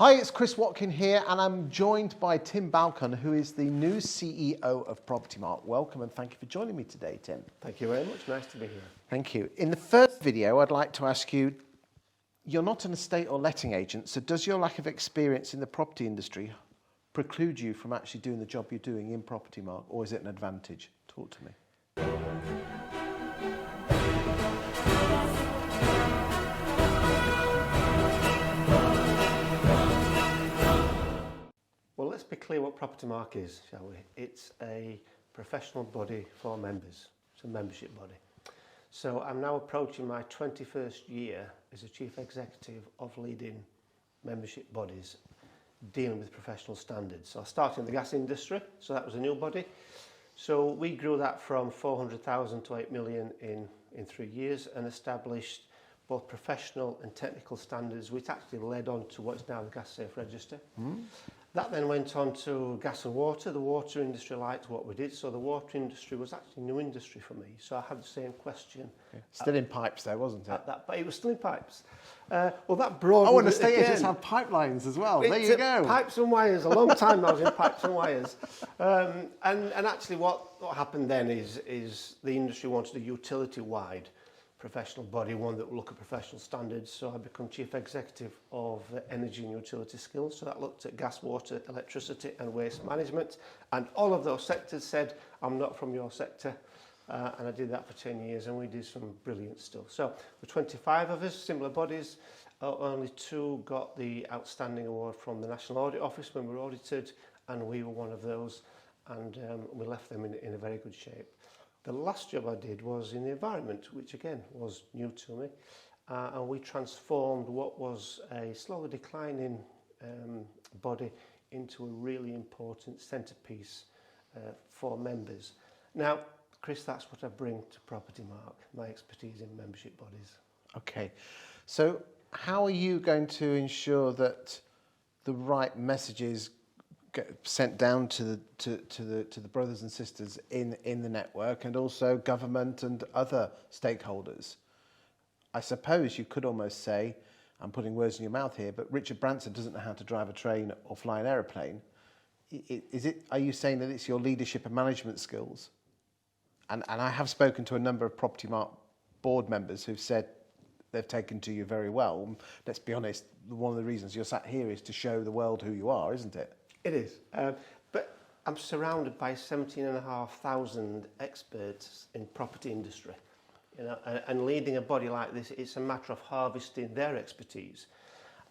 Hi, it's Chris Watkin here, and I'm joined by Tim Balcon, who is the new CEO of PropertyMark. Welcome, and thank you for joining me today, Tim. Thank you very much. Nice to be here. Thank you. In the first video, I'd like to ask you, you're not an estate or letting agent, so does your lack of experience in the property industry preclude you from actually doing the job you're doing in PropertyMark, or is it an advantage? Talk to me. Well, let's be clear what PropertyMark is, shall we? It's a professional body for members. It's a membership body. So I'm now approaching my 21st year as a chief executive of leading membership bodies dealing with professional standards. So I started in the gas industry, so that was a new body. So we grew that from 400,000 to 8 million in 3 years and established both professional and technical standards, which actually led on to what's now the Gas Safe Register. That then went on to gas and water. The water industry liked what we did, so the water industry was actually a new industry for me. So I had the same question. Okay. Still in pipes though, wasn't it? But it was still in pipes. Well, that broadened. Oh, and estate agents have pipelines as well. There you go. Pipes and wires. A long time I was in pipes and wires. And actually what happened then is the industry wanted a utility-wide professional body, one that will look at professional standards. So I become chief executive of energy and utility skills. So that looked at gas, water, electricity and waste management. And all of those sectors said, I'm not from your sector. And I did that for 10 years and we did some brilliant stuff. So the 25 of us, similar bodies, only 2 got the outstanding award from the National Audit Office when we were audited, and we were one of those, and we left them in a very good shape. The last job I did was in the environment, which again was new to me, and we transformed what was a slowly declining body into a really important centrepiece for members. Now, Chris, that's what I bring to PropertyMark, my expertise in membership bodies. Okay, so how are you going to ensure that the right messages get sent down to the brothers and sisters in the network, and also government and other stakeholders? I suppose you could almost say, I'm putting words in your mouth here, but Richard Branson doesn't know how to drive a train or fly an aeroplane. Are you saying that it's your leadership and management skills? And I have spoken to a number of PropertyMark board members who've said they've taken to you very well. Let's be honest, one of the reasons you're sat here is to show the world who you are, isn't it? It is, but I'm surrounded by 17,500 experts in property industry, you know, and leading a body like this, it's a matter of harvesting their expertise,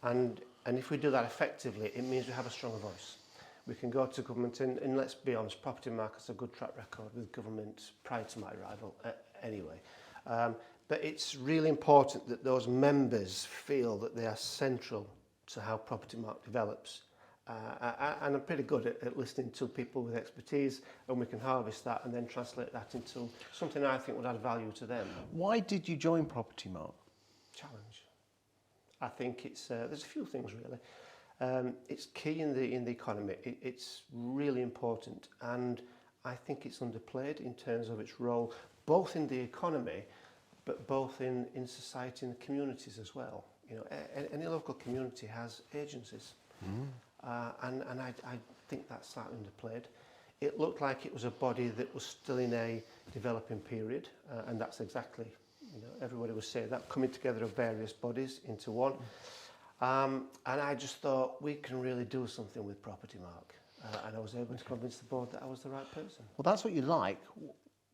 and if we do that effectively, it means we have a stronger voice. We can go to government, and let's be honest, PropertyMark has a good track record with government prior to my arrival, anyway. But it's really important that those members feel that they are central to how PropertyMark develops. And I'm pretty good at listening to people with expertise, and we can harvest that and then translate that into something I think would add value to them. Why did you join PropertyMark? Challenge. I think it's there's a few things really. It's key in the economy. It's really important, and I think it's underplayed in terms of its role, both in the economy, but both in society and the communities as well. You know, any local community has agencies. And I think that's slightly underplayed. It looked like it was a body that was still in a developing period, and that's exactly, you know, everybody was saying that, coming together of various bodies into one. And I just thought we can really do something with PropertyMark, and I was able to convince the board that I was the right person. Well, that's what you like.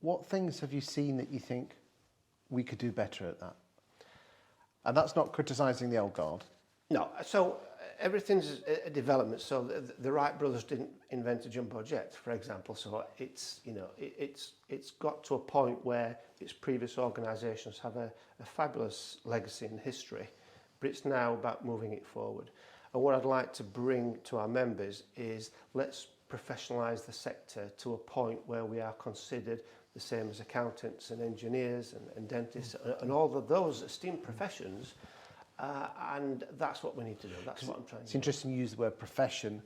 What things have you seen that you think we could do better at that? And that's not criticising the old guard. No, so everything's a development. So the Wright brothers didn't invent a jumbo jet, for example. So it's, you know, it's got to a point where its previous organisations have a fabulous legacy and history, but it's now about moving it forward. And what I'd like to bring to our members is, let's professionalise the sector to a point where we are considered the same as accountants and engineers and dentists and all of those esteemed professions. And that's what we need to do. That's what I'm trying to do. It's interesting you use the word profession.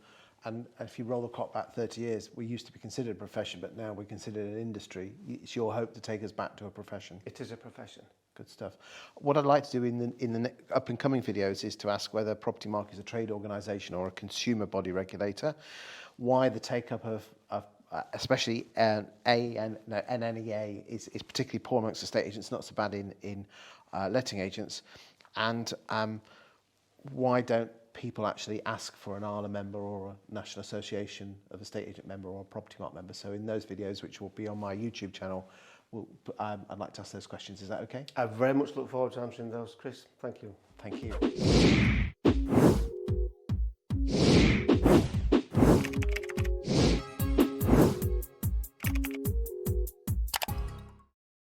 And if you roll the clock back 30 years, we used to be considered a profession, but now we're considered an industry. It's your hope to take us back to a profession. It is a profession. Good stuff. What I'd like to do in the up and coming videos is to ask whether PropertyMark is a trade organisation or a consumer body regulator, why the take up of especially NNEA is particularly poor amongst estate agents, not so bad in letting agents, and why don't people actually ask for an ALA member or a National Association of Estate Agent member or a PropertyMark member. So in those videos, which will be on my YouTube channel, I'd like to ask those questions. Is that okay? I very much look forward to answering those, Chris. Thank you. Thank you.